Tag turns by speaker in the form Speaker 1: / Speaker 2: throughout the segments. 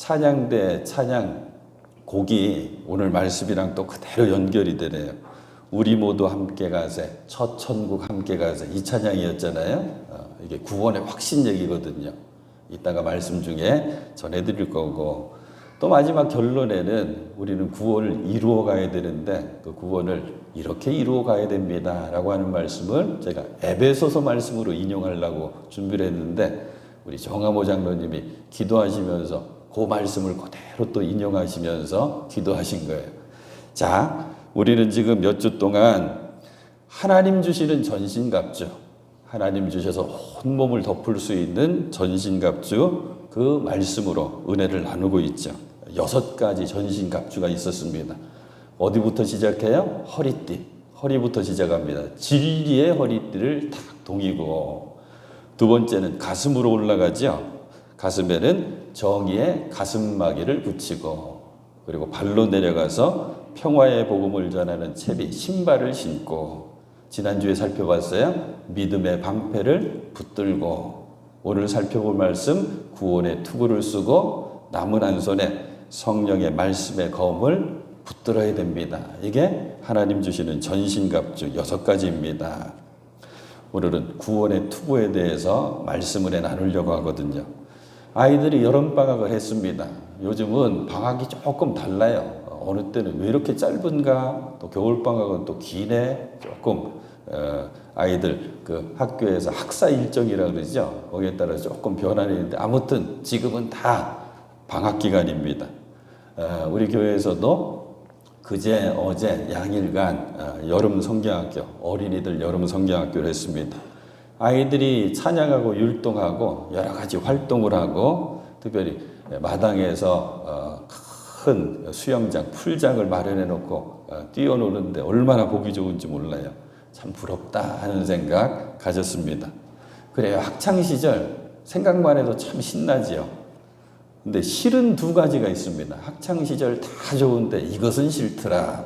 Speaker 1: 찬양대 찬양 곡이 오늘 말씀이랑 또 그대로 연결이 되네요. 우리 모두 함께 가세, 첫 천국 함께 가세, 이 찬양이었잖아요. 이게 구원의 확신 얘기거든요. 이따가 말씀 중에 전해드릴 거고, 또 마지막 결론에는 우리는 구원을 이루어 가야 되는데 그 구원을 이렇게 이루어 가야 됩니다 라고 하는 말씀을 제가 에베소서 말씀으로 인용하려고 준비를 했는데, 우리 정하모 장로님이 기도하시면서 그 말씀을 그대로 또 인용하시면서 기도하신 거예요. 자, 우리는 지금 몇 주 동안 하나님 주시는 전신갑주, 하나님 주셔서 온몸을 덮을 수 있는 전신갑주, 그 말씀으로 은혜를 나누고 있죠. 6가지 전신갑주가 있었습니다. 어디부터 시작해요? 허리띠, 허리부터 시작합니다. 진리의 허리띠를 탁 동이고, 두 번째는 가슴으로 올라가죠. 가슴에는 정의의 가슴마개를 붙이고, 그리고 발로 내려가서 평화의 복음을 전하는 채비, 신발을 신고, 지난주에 살펴봤어요. 믿음의 방패를 붙들고, 오늘 살펴볼 말씀 구원의 투구를 쓰고, 남은 한 손에 성령의 말씀의 검을 붙들어야 됩니다. 이게 하나님 주시는 전신갑주 6가지입니다. 오늘은 구원의 투구에 대해서 말씀을 나누려고 하거든요. 아이들이 여름방학을 했습니다. 요즘은 방학이 조금 달라요. 어느 때는 왜 이렇게 짧은가? 또 겨울방학은 또 기네? 조금 아이들 그 학교에서 학사 일정이라고 그러죠. 거기에 따라 조금 변화는 있는데, 아무튼 지금은 다 방학 기간입니다. 우리 교회에서도 그제 어제 양일간 여름 성경학교, 어린이들 여름 성경학교를 했습니다. 아이들이 찬양하고 율동하고 여러 가지 활동을 하고, 특별히 마당에서 큰 수영장, 풀장을 마련해 놓고 뛰어노는데 얼마나 보기 좋은지 몰라요. 참 부럽다 하는 생각 가졌습니다. 그래요. 학창시절 생각만 해도 참 신나지요. 근데 실은 2가지가 있습니다. 학창시절 다 좋은데 이것은 싫더라.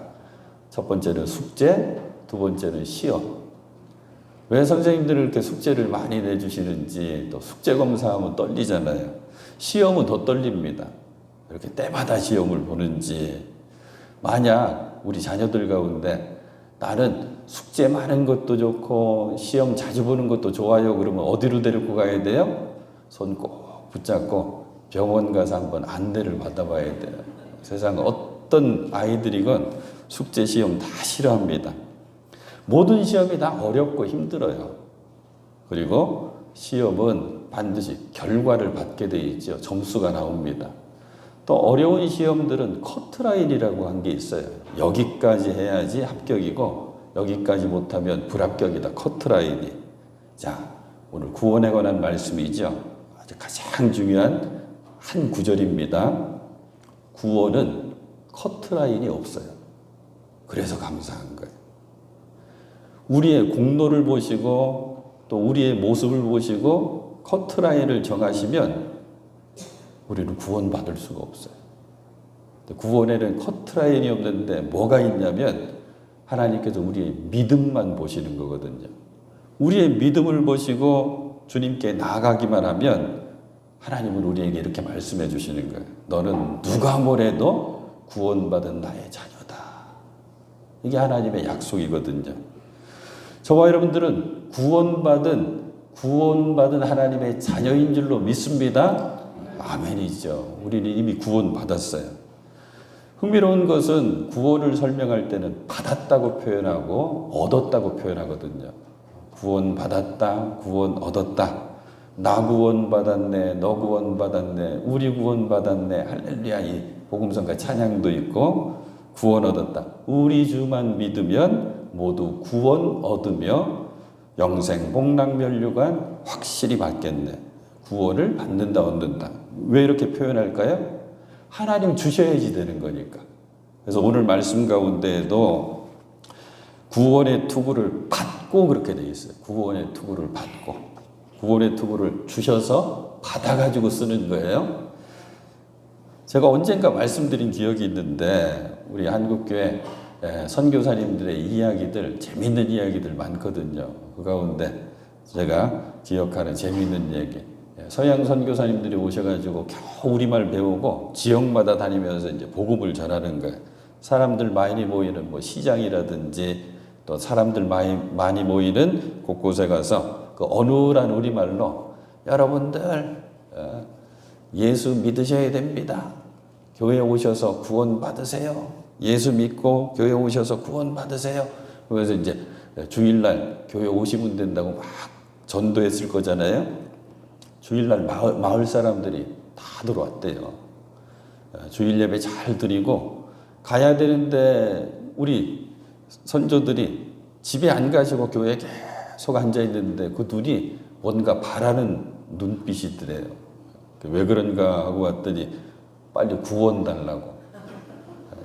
Speaker 1: 첫 번째는 숙제, 두 번째는 시험. 왜 선생님들은 이렇게 숙제를 많이 내주시는지, 또 숙제 검사하면 떨리잖아요. 시험은 더 떨립니다. 이렇게 때마다 시험을 보는지. 만약 우리 자녀들 가운데 나는 숙제 많은 것도 좋고 시험 자주 보는 것도 좋아요, 그러면 어디로 데리고 가야 돼요? 손 꼭 붙잡고 병원 가서 한번 안내를 받아봐야 돼요. 세상 어떤 아이들이건 숙제 시험 다 싫어합니다. 모든 시험이 다 어렵고 힘들어요. 그리고 시험은 반드시 결과를 받게 돼 있죠. 점수가 나옵니다. 또 어려운 시험들은 커트라인이라고 한 게 있어요. 여기까지 해야지 합격이고 여기까지 못하면 불합격이다. 커트라인이. 자, 오늘 구원에 관한 말씀이죠. 아주 가장 중요한 한 구절입니다. 구원은 커트라인이 없어요. 그래서 감사한 거예요. 우리의 공로를 보시고 또 우리의 모습을 보시고 커트라인을 정하시면 우리는 구원받을 수가 없어요. 구원에는 커트라인이 없는데 뭐가 있냐면 하나님께서 우리의 믿음만 보시는 거거든요. 우리의 믿음을 보시고 주님께 나아가기만 하면 하나님은 우리에게 이렇게 말씀해 주시는 거예요. 너는 누가 뭐래도 구원받은 나의 자녀다. 이게 하나님의 약속이거든요. 저와 여러분들은 구원받은 하나님의 자녀인 줄로 믿습니다. 아멘이죠. 우리는 이미 구원받았어요. 흥미로운 것은 구원을 설명할 때는 받았다고 표현하고 얻었다고 표현하거든요. 구원받았다, 구원 얻었다. 나 구원받았네, 너 구원받았네, 우리 구원받았네, 할렐루야. 이 복음성가 찬양도 있고 구원 얻었다. 우리 주만 믿으면 모두 구원 얻으며 영생 복락면류관 확실히 받겠네. 구원을 받는다, 얻는다. 왜 이렇게 표현할까요? 하나님 주셔야지 되는 거니까. 그래서 오늘 말씀 가운데에도 구원의 투구를 받고 그렇게 되어 있어요. 구원의 투구를 받고. 구원의 투구를 주셔서 받아가지고 쓰는 거예요. 제가 언젠가 말씀드린 기억이 있는데 우리 한국교회 선교사님들의 이야기들, 재밌는 이야기들 많거든요. 그 가운데 제가 기억하는 재밌는 얘기. 서양 선교사님들이 오셔가지고 겨우 우리말 배우고 지역마다 다니면서 이제 복음을 전하는 거예요. 사람들 많이 모이는 뭐 시장이라든지 또 사람들 많이 모이는 곳곳에 가서 그 어눌한 우리말로 여러분들 예수 믿으셔야 됩니다. 교회 오셔서 구원 받으세요. 예수 믿고 교회 오셔서 구원 받으세요. 그래서 이제 주일날 교회 오시면 된다고 막 전도했을 거잖아요. 주일날 마을 사람들이 다 들어왔대요. 주일 예배 잘 드리고 가야 되는데 우리 선조들이 집에 안 가시고 교회에 계속 앉아 있는데 그 눈이 뭔가 바라는 눈빛이더래요. 왜 그런가 하고 왔더니 빨리 구원 달라고.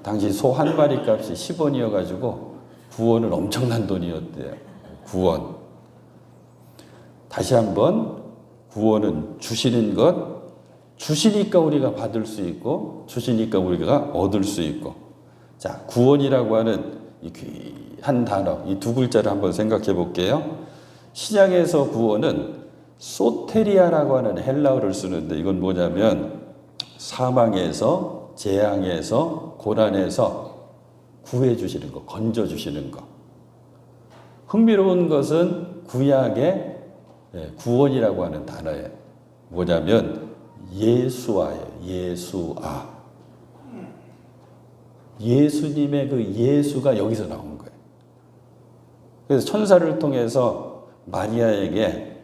Speaker 1: 당시 소 한 마리 값이 10원이어가지고 구원은 엄청난 돈이었대요. 구원. 다시 한번 구원은 주시는 것, 주시니까 우리가 받을 수 있고 주시니까 우리가 얻을 수 있고. 자, 구원이라고 하는 이 귀한 단어, 이 두 글자를 한번 생각해 볼게요. 신약에서 구원은 소테리아라고 하는 헬라어를 쓰는데 이건 뭐냐면 사망에서, 재앙에서, 고난에서 구해 주시는 거, 건져 주시는 거. 흥미로운 것은 구약의 구원이라고 하는 단어예요. 뭐냐면 예수아예요. 예수아. 예수님의 그 예수가 여기서 나온 거예요. 그래서 천사를 통해서 마리아에게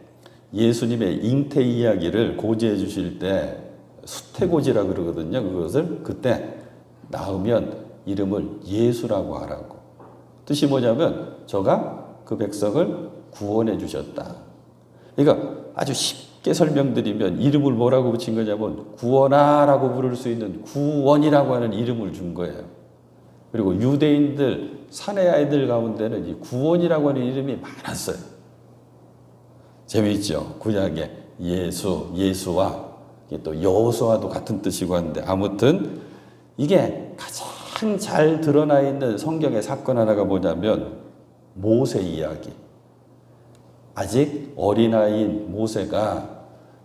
Speaker 1: 예수님의 잉태 이야기를 고지해 주실 때 수태고지라 그러거든요. 그것을 그때 낳으면 이름을 예수라고 하라고. 뜻이 뭐냐면 저가 그 백성을 구원해 주셨다. 그러니까 아주 쉽게 설명드리면 이름을 뭐라고 붙인 거냐면 구원아라고 부를 수 있는 구원이라고 하는 이름을 준 거예요. 그리고 유대인들 사내 아이들 가운데는 이 구원이라고 하는 이름이 많았어요. 재미있죠? 구약에 예수, 예수와 또 여호수아도 같은 뜻이고 한데 아무튼 이게 가장 잘 드러나 있는 성경의 사건 하나가 뭐냐면 모세 이야기. 아직 어린아이인 모세가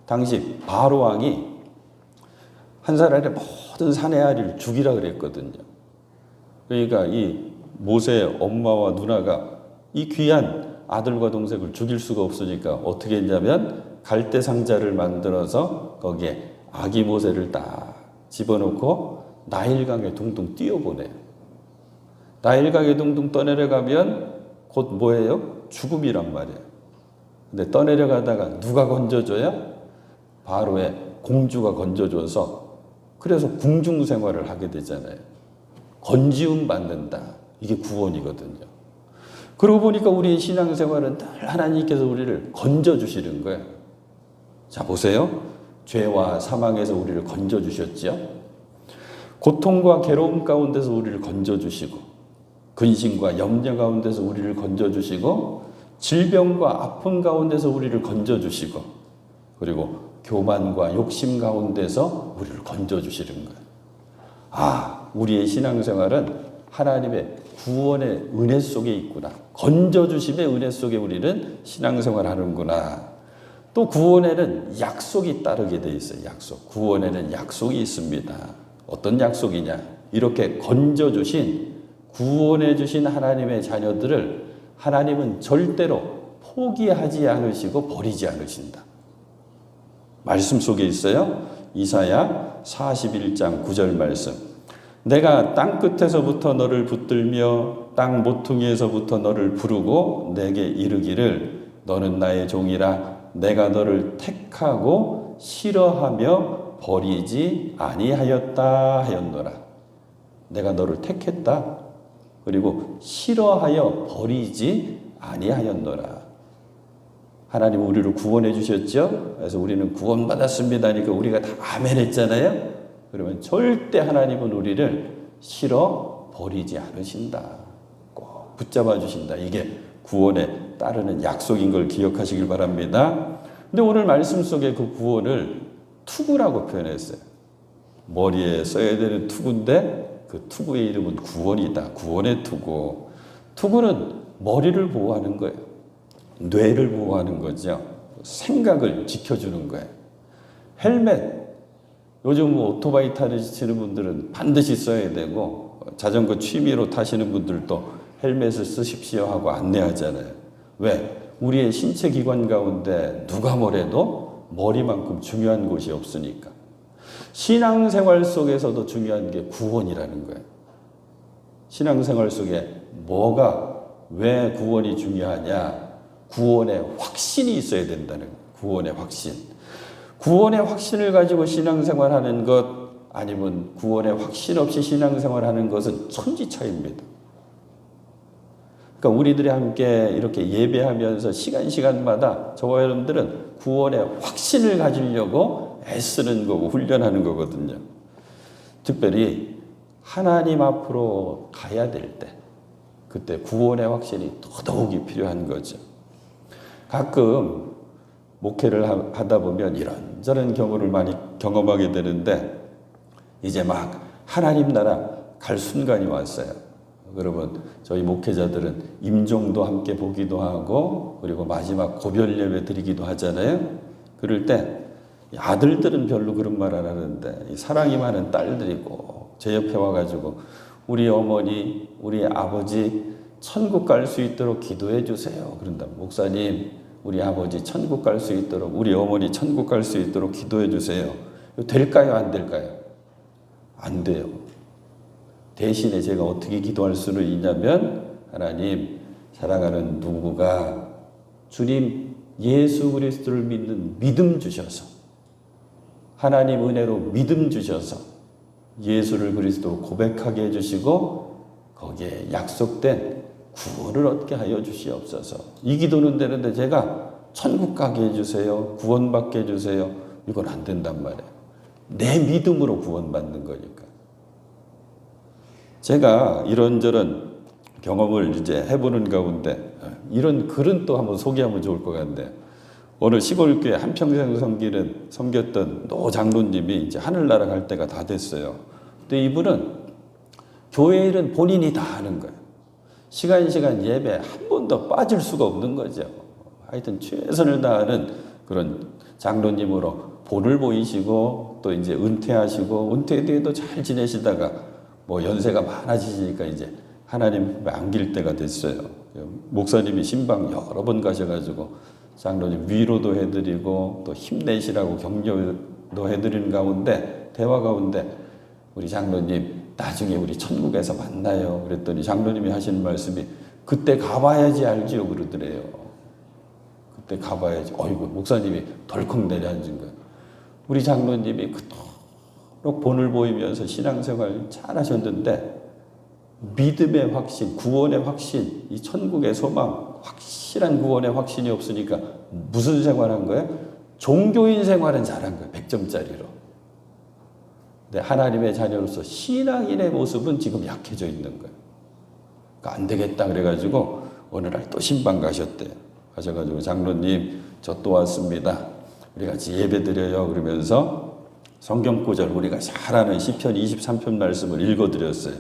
Speaker 1: 당시 바로 왕이 한 사람의 모든 사내 아이를 죽이라 그랬거든요. 그러니까 이 모세의 엄마와 누나가 이 귀한 아들과 동생을 죽일 수가 없으니까 어떻게 했냐면 갈대 상자를 만들어서 거기에 아기 모세를 딱 집어넣고 나일강에 둥둥 띄워보내요. 나일강에 둥둥 떠내려가면 곧 뭐예요? 죽음이란 말이에요. 근데 떠내려가다가 누가 건져줘요? 바로의 공주가 건져줘서 그래서 궁중 생활을 하게 되잖아요. 건지움 받는다. 이게 구원이거든요. 그러고 보니까 우리의 신앙생활은 늘 하나님께서 우리를 건져주시는 거예요. 자, 보세요. 죄와 사망에서 우리를 건져주셨죠. 고통과 괴로움 가운데서 우리를 건져주시고 근심과 염려 가운데서 우리를 건져주시고 질병과 아픔 가운데서 우리를 건져주시고 그리고 교만과 욕심 가운데서 우리를 건져주시는 거예요. 아, 우리의 신앙생활은 하나님의 구원의 은혜 속에 있구나. 건져주심의 은혜 속에 우리는 신앙생활 하는구나. 또 구원에는 약속이 따르게 돼 있어요. 약속. 구원에는 약속이 있습니다. 어떤 약속이냐? 이렇게 건져주신, 구원해주신 하나님의 자녀들을 하나님은 절대로 포기하지 않으시고 버리지 않으신다. 말씀 속에 있어요. 이사야 41장 9절 말씀. 내가 땅 끝에서부터 너를 붙들며 땅 모퉁이에서부터 너를 부르고 내게 이르기를 너는 나의 종이라 내가 너를 택하고 싫어하며 버리지 아니하였다 하였노라. 내가 너를 택했다. 그리고 싫어하여 버리지 아니하였노라. 하나님은 우리를 구원해 주셨죠. 그래서 우리는 구원받았습니다. 그러니까 우리가 다 아멘 했잖아요. 그러면 절대 하나님은 우리를 싫어 버리지 않으신다. 꼭 붙잡아 주신다. 이게 구원에 따르는 약속인 걸 기억하시길 바랍니다. 근데 오늘 말씀 속에 그 구원을 투구라고 표현했어요. 머리에 써야 되는 투구인데 그 투구의 이름은 구원이다. 구원의 투구. 투구는 머리를 보호하는 거예요. 뇌를 보호하는 거죠. 생각을 지켜주는 거예요. 헬멧. 요즘 뭐 오토바이 타시는 분들은 반드시 써야 되고 자전거 취미로 타시는 분들도 헬멧을 쓰십시오 하고 안내하잖아요. 왜? 우리의 신체 기관 가운데 누가 뭐래도 머리만큼 중요한 곳이 없으니까. 신앙생활 속에서도 중요한 게 구원이라는 거예요. 신앙생활 속에 왜 구원이 중요하냐? 구원의 확신이 있어야 된다는 거예요. 구원의 확신. 구원의 확신을 가지고 신앙생활하는 것 아니면 구원의 확신 없이 신앙생활하는 것은 천지차이입니다. 그러니까 우리들이 함께 이렇게 예배하면서 시간마다 저와 여러분들은 구원의 확신을 가지려고 애쓰는 거고 훈련하는 거거든요. 특별히 하나님 앞으로 가야 될 때, 그때 구원의 확신이 더더욱이 필요한 거죠. 가끔 목회를 하다 보면 이런저런 경우를 많이 경험하게 되는데 이제 막 하나님 나라 갈 순간이 왔어요. 여러분, 저희 목회자들은 임종도 함께 보기도 하고 그리고 마지막 고별 예배 드리기도 하잖아요. 그럴 때 아들들은 별로 그런 말 안 하는데 사랑이 많은 딸들이 꼭 제 옆에 와가지고 우리 어머니, 우리 아버지 천국 갈 수 있도록 기도해 주세요. 그런다. 목사님, 우리 아버지 천국 갈 수 있도록, 우리 어머니 천국 갈 수 있도록 기도해 주세요. 될까요? 안 될까요? 안 돼요. 대신에 제가 어떻게 기도할 수는 있냐면, 하나님, 사랑하는 누구가 주님 예수 그리스도를 믿는 믿음 주셔서, 하나님 은혜로 믿음 주셔서 예수를 그리스도로 고백하게 해주시고 거기에 약속된 구원을 얻게 하여 주시옵소서. 이 기도는 되는데 제가 천국 가게 해주세요, 구원받게 해주세요, 이건 안 된단 말이에요. 내 믿음으로 구원받는 거니까. 제가 이런저런 경험을 이제 해보는 가운데 이런 글은 또 한번 소개하면 좋을 것 같네요. 어느 시골교회 한평생 섬겼던 노 장로님이 이제 하늘나라 갈 때가 다 됐어요. 근데 이분은 교회 일은 본인이 다 하는 거예요. 시간 예배 한 번도 빠질 수가 없는 거죠. 하여튼 최선을 다하는 그런 장로님으로 본을 보이시고 또 이제 은퇴하시고 은퇴 뒤에도 잘 지내시다가 뭐 연세가 많아지시니까 이제 하나님 안길 때가 됐어요. 목사님이 신방 여러 번 가셔가지고 장로님 위로도 해드리고 또 힘내시라고 격려도 해드리는 가운데 대화 가운데 우리 장로님 나중에 우리 천국에서 만나요. 그랬더니 장로님이 하시는 말씀이 그때 가봐야지 알지요 그러더래요. 그때 가봐야지. 어이구 목사님이 덜컥 내려앉은 거예요. 우리 장로님이 그토록 본을 보이면서 신앙생활 잘 하셨는데 믿음의 확신, 구원의 확신, 이 천국의 소망, 확실한 구원의 확신이 없으니까 무슨 생활한 거예요? 종교인 생활은 잘한 거예요. 100점짜리로. 근데 하나님의 자녀로서 신앙인의 모습은 지금 약해져 있는 거예요. 그러니까 안 되겠다 그래가지고 어느 날 또 신방 가셨대요. 가셔가지고 장로님 저 또 왔습니다. 우리 같이 예배 드려요. 그러면서 성경 구절 우리가 잘 아는 시편 23편 말씀을 읽어드렸어요.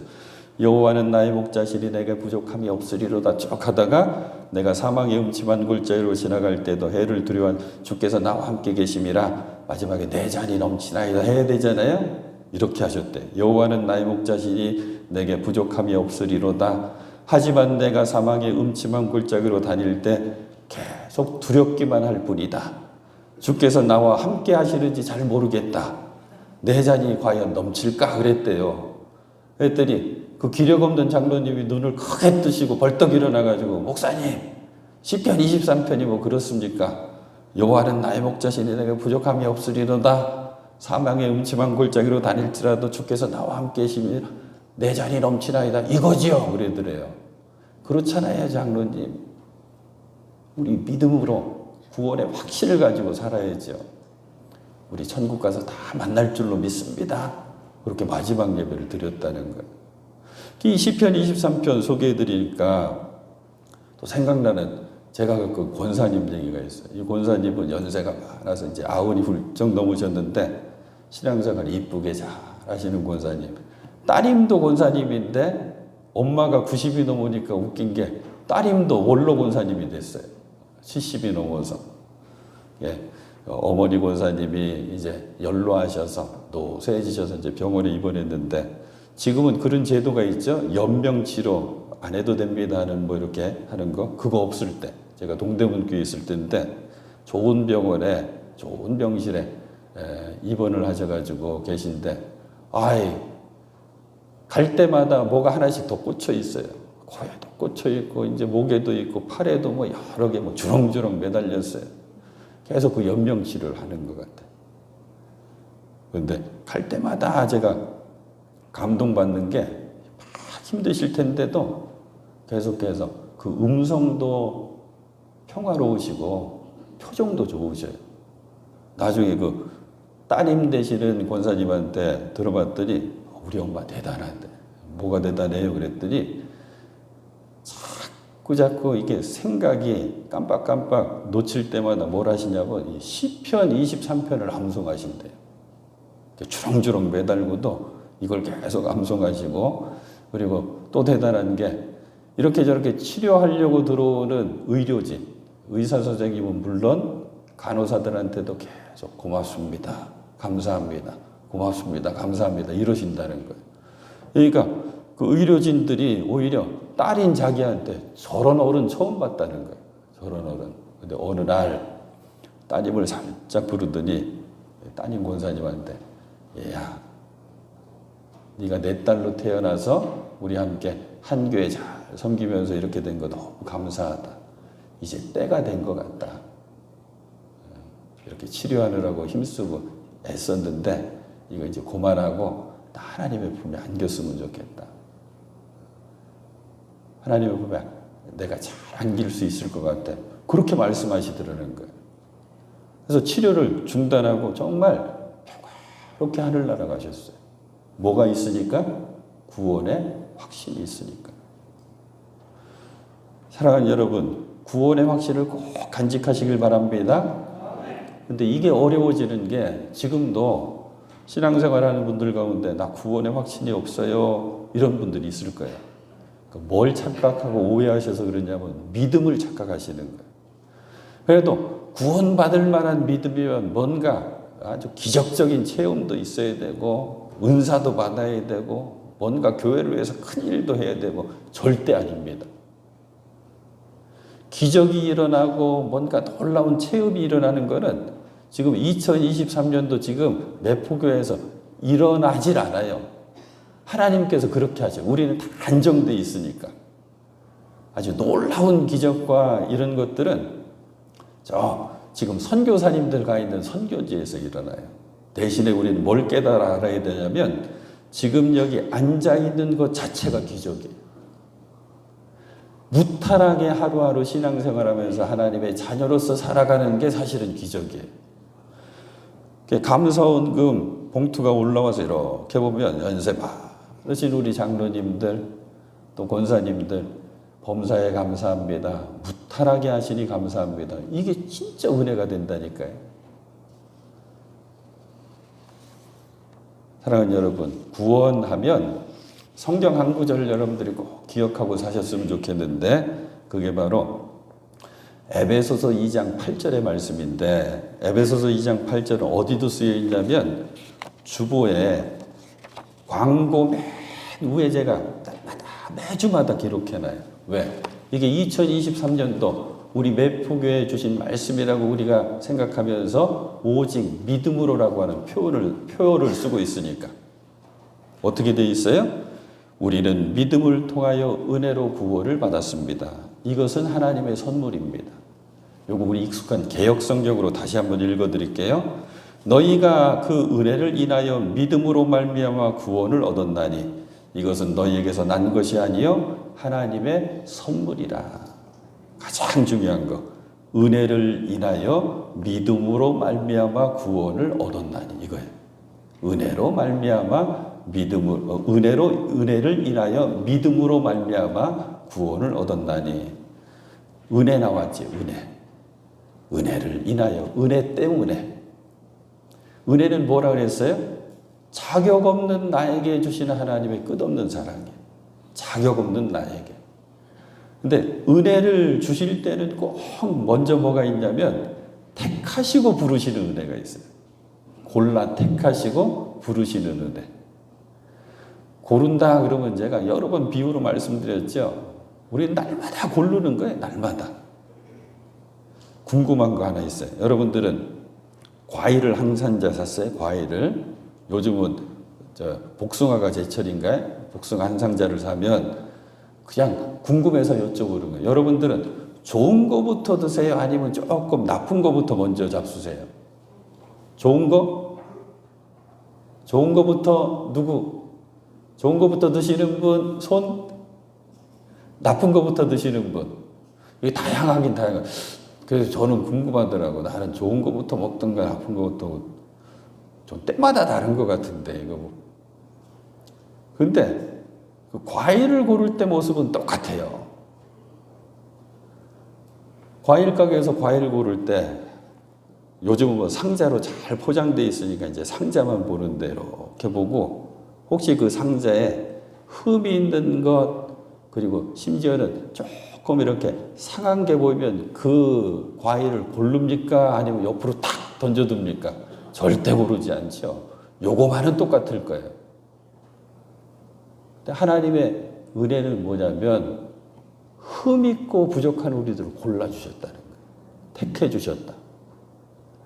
Speaker 1: 여호와는 나의 목자시니 내게 부족함이 없으리로다 쭉 하다가 내가 사망의 음침한 골짜기로 지나갈 때도 해를 두려워한 주께서 나와 함께 계심이라 마지막에 내 잔이 넘치나이다 해야 되잖아요. 이렇게 하셨대. 여호와는 나의 목자시니 내게 부족함이 없으리로다. 하지만 내가 사망의 음침한 골짜기로 다닐 때 계속 두렵기만 할 뿐이다. 주께서 나와 함께 하시는지 잘 모르겠다. 내 잔이 과연 넘칠까 그랬대요. 그랬더니 그 기력 없는 장로님이 눈을 크게 뜨시고 벌떡 일어나가지고 목사님 시편 23편이 뭐 그렇습니까? 여호와는 나의 목자시니 내게 부족함이 없으리로다. 사망의 음침한 골짜기로 다닐지라도 주께서 나와 함께 계시니 내 잔이 넘치나이다. 이거지요 그러더래요. 그렇잖아요 장로님. 우리 믿음으로 구원의 확신을 가지고 살아야죠. 우리 천국 가서 다 만날 줄로 믿습니다. 그렇게 마지막 예배를 드렸다는 거예요. 이 시편 23편 소개해드리니까 또 생각나는 제가 그 권사님 얘기가 있어요. 이 권사님은 연세가 많아서 이제 90이 훌쩍 넘으셨는데 신앙생활 이쁘게 잘 하시는 권사님. 따님도 권사님인데 엄마가 90이 넘으니까 웃긴 게 따님도 원로 권사님이 됐어요. 70이 넘어서. 예. 어머니 권사님이 이제 연로하셔서 노쇠해지셔서 이제 병원에 입원했는데 지금은 그런 제도가 있죠. 연명치료 안 해도 됩니다 하는 뭐 이렇게 하는 거 그거 없을 때 제가 동대문교에 있을 때인데 좋은 병원에 좋은 병실에 입원을 하셔가지고 계신데 아이 갈 때마다 뭐가 하나씩 더 꽂혀 있어요. 코에도 꽂혀 있고 이제 목에도 있고 팔에도 뭐 여러 개 뭐 주렁주렁 매달렸어요. 계속 그 연명 치료를 하는 것 같아요. 그런데 갈 때마다 제가 감동받는 게 막 힘드실 텐데도 계속해서 그 음성도 평화로우시고 표정도 좋으셔요. 나중에 그 따님 되시는 권사님한테 들어봤더니 우리 엄마 대단한데 뭐가 대단해요? 그랬더니 자꾸 이게 생각이 깜빡깜빡 놓칠 때마다 뭘 하시냐면 시편 23편을 암송하신대요. 주렁주렁 매달고도 이걸 계속 암송하시고 그리고 또 대단한 게 이렇게 저렇게 치료하려고 들어오는 의료진, 의사 선생님은 물론 간호사들한테도 계속 고맙습니다. 감사합니다. 고맙습니다. 감사합니다. 이러신다는 거예요. 그러니까 그 의료진들이 오히려 딸인 자기한테 저런 어른 처음 봤다는 거예요. 저런 어른. 근데 어느 날 따님을 살짝 부르더니 따님 권사님한테 얘야 네가 내 딸로 태어나서 우리 함께 한 교회 잘 섬기면서 이렇게 된 거 너무 감사하다. 이제 때가 된 것 같다. 이렇게 치료하느라고 힘쓰고 애썼는데 이거 이제 그만하고 나 하나님의 품에 안겼으면 좋겠다. 하나님의 품에 내가 잘 안길 수 있을 것 같아. 그렇게 말씀하시더라는 거예요. 그래서 치료를 중단하고 정말 평화롭게 하늘 날아가셨어요. 뭐가 있으니까? 구원의 확신이 있으니까. 사랑하는 여러분, 구원의 확신을 꼭 간직하시길 바랍니다. 근데 이게 어려워지는 게 지금도 신앙생활하는 분들 가운데 나 구원의 확신이 없어요. 이런 분들이 있을 거예요. 뭘 착각하고 오해하셔서 그러냐면 믿음을 착각하시는 거예요. 그래도 구원받을 만한 믿음이면 뭔가 아주 기적적인 체험도 있어야 되고 은사도 받아야 되고 뭔가 교회를 위해서 큰 일도 해야 되고 절대 아닙니다. 기적이 일어나고 뭔가 놀라운 체험이 일어나는 것은 지금 2023년도 지금 매포교회에서 일어나질 않아요. 하나님께서 그렇게 하죠. 우리는 다 안정되어 있으니까. 아주 놀라운 기적과 이런 것들은 지금 선교사님들 가 있는 선교지에서 일어나요. 대신에 우리는 뭘 깨달아 알아야 되냐면 지금 여기 앉아있는 것 자체가 기적이에요. 무탈하게 하루하루 신앙생활하면서 하나님의 자녀로서 살아가는 게 사실은 기적이에요. 감사원금 봉투가 올라와서 이렇게 보면 연세 많으신 우리 장로님들 또 권사님들 범사에 감사합니다. 무탈하게 하시니 감사합니다. 이게 진짜 은혜가 된다니까요. 사랑하는 여러분, 구원하면 성경 한 구절을 여러분들이 꼭 기억하고 사셨으면 좋겠는데 그게 바로 에베소서 2장 8절의 말씀인데 에베소서 2장 8절은 어디도 쓰여 있냐면 주보에 광고 맨 위에 제가 매주마다 기록해놔요. 왜? 이게 2023년도 우리 매포교회에 주신 말씀이라고 우리가 생각하면서 오직 믿음으로라고 하는 표어를 쓰고 있으니까 어떻게 돼 있어요? 우리는 믿음을 통하여 은혜로 구원을 받았습니다. 이것은 하나님의 선물입니다. 요거 우리 익숙한 개역성경으로 다시 한번 읽어드릴게요. 너희가 그 은혜를 인하여 믿음으로 말미암아 구원을 얻었나니 이것은 너희에게서 난 것이 아니요 하나님의 선물이라. 가장 중요한 거 은혜를 인하여 믿음으로 말미암아 구원을 얻었나니 이거예요. 은혜로 말미암아 은혜를 인하여 믿음으로 말미암아 구원을 얻었나니 은혜 나왔지. 은혜를 인하여 은혜 때문에. 은혜는 뭐라 그랬어요? 자격 없는 나에게 주시는 하나님의 끝없는 사랑이에요. 자격 없는 나에게. 근데 은혜를 주실 때는 꼭 먼저 뭐가 있냐면 택하시고 부르시는 은혜가 있어요. 골라 택하시고 부르시는 은혜. 고른다 그러면 제가 여러 번 비유로 말씀드렸죠. 우리는 날마다 고르는 거예요. 날마다. 궁금한 거 하나 있어요. 여러분들은 과일을 항산자 샀어요? 과일을. 요즘은 복숭아가 제철인가요? 복숭아 한 상자를 사면 그냥 궁금해서 여쭤보는 거예요. 여러분들은 좋은 거부터 드세요? 아니면 조금 나쁜 거부터 먼저 잡수세요? 좋은 거? 좋은 거부터 누구? 좋은 거부터 드시는 분 손? 나쁜 거부터 드시는 분? 이게 다양하긴 다양해. 그래서 저는 궁금하더라고. 나는 좋은 거부터 먹던가 나쁜 거부터. 좀 때마다 다른 것 같은데 이거 뭐. 근데 그 과일을 고를 때 모습은 똑같아요. 과일 가게에서 과일 고를 때 요즘은 뭐 상자로 잘 포장되어 있으니까 이제 상자만 보는데 이렇게 보고 혹시 그 상자에 흠이 있는 것 그리고 심지어는 조금 이렇게 상한 게 보이면 그 과일을 고릅니까? 아니면 옆으로 탁 던져둡니까? 절대 고르지 않죠. 요거만은 똑같을 거예요. 근데 하나님의 은혜는 뭐냐면 흠 있고 부족한 우리들을 골라주셨다는 거예요. 택해 주셨다.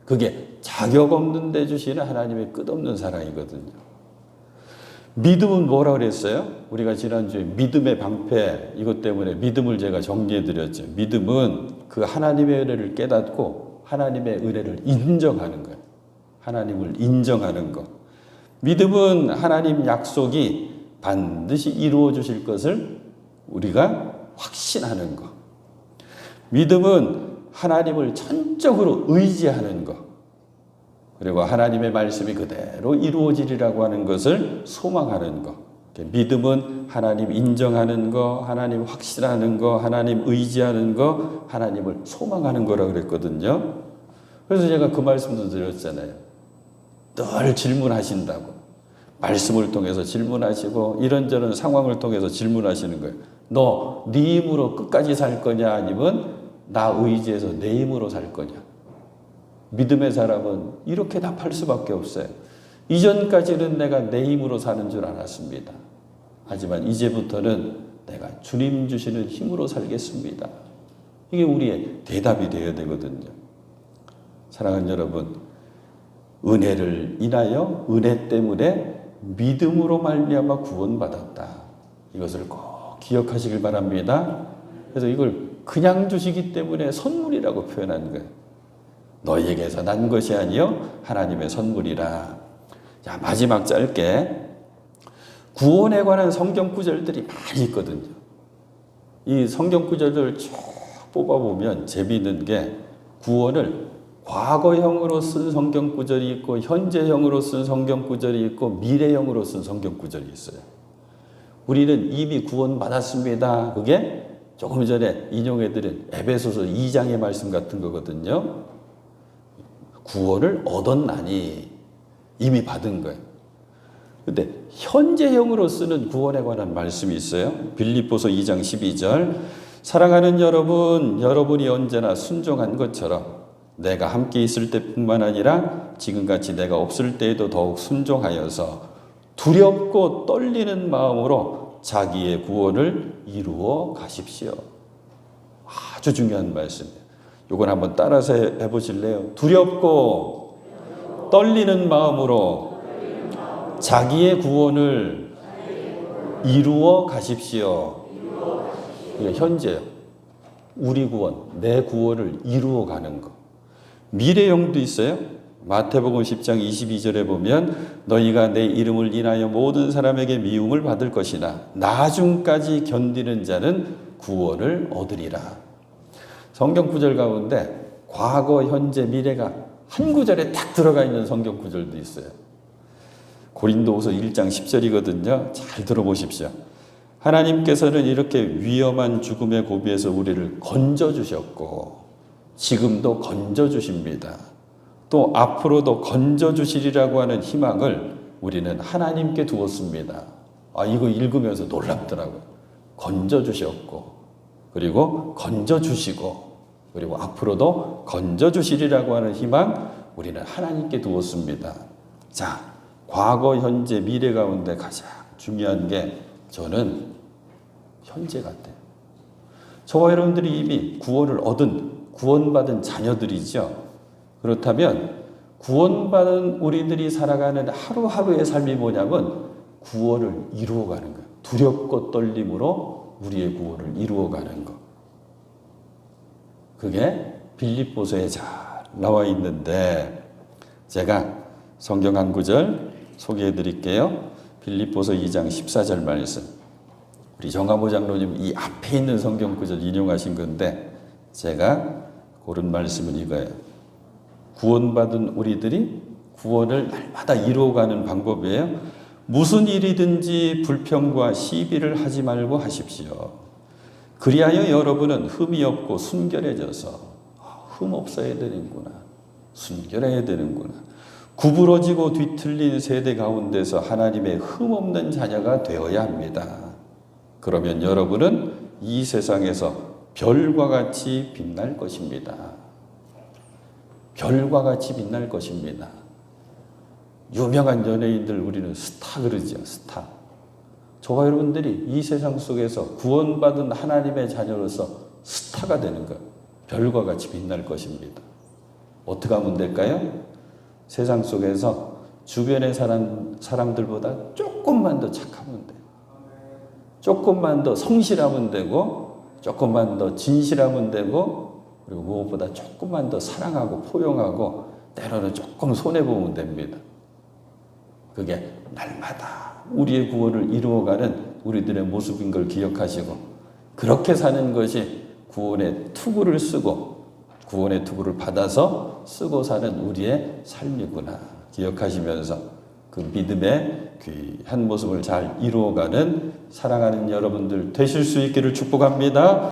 Speaker 1: 그게 자격 없는 데 주시는 하나님의 끝없는 사랑이거든요. 믿음은 뭐라 그랬어요? 우리가 지난주에 믿음의 방패 이것 때문에 믿음을 제가 정리해 드렸죠. 믿음은 그 하나님의 은혜를 깨닫고 하나님의 은혜를 인정하는 거예요. 하나님을 인정하는 것. 믿음은 하나님 약속이 반드시 이루어 주실 것을 우리가 확신하는 것. 믿음은 하나님을 전적으로 의지하는 것. 그리고 하나님의 말씀이 그대로 이루어지리라고 하는 것을 소망하는 것. 믿음은 하나님 인정하는 것, 하나님 확신하는 것, 하나님 의지하는 것, 하나님을 소망하는 거라고 그랬거든요. 그래서 제가 그 말씀도 드렸잖아요. 늘 질문하신다고. 말씀을 통해서 질문하시고 이런저런 상황을 통해서 질문하시는 거예요. 너 네 힘으로 끝까지 살 거냐 아니면 나 의지해서 내 힘으로 살 거냐. 믿음의 사람은 이렇게 답할 수밖에 없어요. 이전까지는 내가 내 힘으로 사는 줄 알았습니다. 하지만 이제부터는 내가 주님 주시는 힘으로 살겠습니다. 이게 우리의 대답이 되어야 되거든요. 사랑하는 여러분, 은혜를 인하여 은혜 때문에 믿음으로 말미암아 구원받았다. 이것을 꼭 기억하시길 바랍니다. 그래서 이걸 그냥 주시기 때문에 선물이라고 표현한 거예요. 너희에게서 난 것이 아니요 하나님의 선물이라. 자, 마지막 짧게 구원에 관한 성경 구절들이 많이 있거든요. 이 성경 구절을 쭉 뽑아보면 재미있는 게 구원을 과거형으로 쓴 성경 구절이 있고 현재형으로 쓴 성경 구절이 있고 미래형으로 쓴 성경 구절이 있어요. 우리는 이미 구원받았습니다. 그게 조금 전에 인용해드린 에베소서 2장의 말씀 같은 거거든요. 구원을 얻었나니 이미 받은 거예요. 근데 현재형으로 쓰는 구원에 관한 말씀이 있어요. 빌립보서 2장 12절 사랑하는 여러분, 여러분이 언제나 순종한 것처럼 내가 함께 있을 때뿐만 아니라 지금같이 내가 없을 때에도 더욱 순종하여서 두렵고 떨리는 마음으로 자기의 구원을 이루어 가십시오. 아주 중요한 말씀이에요. 이건 한번 따라서 해보실래요? 두렵고 떨리는 마음으로 자기의 구원을 이루어 가십시오. 이게 현재요. 우리 구원, 내 구원을 이루어 가는 것. 미래형도 있어요. 마태복음 10장 22절에 보면 너희가 내 이름을 인하여 모든 사람에게 미움을 받을 것이나 나중까지 견디는 자는 구원을 얻으리라. 성경 구절 가운데 과거, 현재, 미래가 한 구절에 딱 들어가 있는 성경 구절도 있어요. 고린도후서 1장 10절이거든요. 잘 들어보십시오. 하나님께서는 이렇게 위험한 죽음의 고비에서 우리를 건져주셨고 지금도 건져주십니다. 또 앞으로도 건져주시리라고 하는 희망을 우리는 하나님께 두었습니다. 이거 읽으면서 놀랍더라고요. 건져주셨고 그리고 건져주시고 그리고 앞으로도 건져주시리라고 하는 희망 우리는 하나님께 두었습니다. 자, 과거, 현재, 미래 가운데 가장 중요한 게 저는 현재 같아요. 저와 여러분들이 이미 구원받은 자녀들이죠. 그렇다면 구원받은 우리들이 살아가는 하루하루의 삶이 뭐냐면 구원을 이루어가는 거예요. 두렵고 떨림으로 우리의 구원을 이루어가는 것. 그게 빌립보서에 잘 나와 있는데 제가 성경 한 구절 소개해 드릴게요. 빌립보서 2장 14절 말씀. 우리 정하모 장로님 이 앞에 있는 성경 구절 인용하신 건데 제가 고른 말씀은 이거예요. 구원받은 우리들이 구원을 날마다 이루어가는 방법이에요. 무슨 일이든지 불평과 시비를 하지 말고 하십시오. 그리하여 여러분은 흠이 없고 순결해져서 흠 없어야 되는구나. 순결해야 되는구나. 구부러지고 뒤틀린 세대 가운데서 하나님의 흠 없는 자녀가 되어야 합니다. 그러면 여러분은 이 세상에서 별과 같이 빛날 것입니다. 별과 같이 빛날 것입니다. 유명한 연예인들 우리는 스타 그러죠. 스타. 저와 여러분들이 이 세상 속에서 구원받은 하나님의 자녀로서 스타가 되는 것. 별과 같이 빛날 것입니다. 어떻게 하면 될까요? 세상 속에서 주변의 사람들보다 조금만 더 착하면 돼요. 조금만 더 성실하면 되고 조금만 더 진실하면 되고 그리고 무엇보다 조금만 더 사랑하고 포용하고 때로는 조금 손해보면 됩니다. 그게 날마다 우리의 구원을 이루어가는 우리들의 모습인 걸 기억하시고 그렇게 사는 것이 구원의 투구를 쓰고 구원의 투구를 받아서 쓰고 사는 우리의 삶이구나 기억하시면서 그 믿음의 귀한 모습을 잘 이루어가는 사랑하는 여러분들 되실 수 있기를 축복합니다.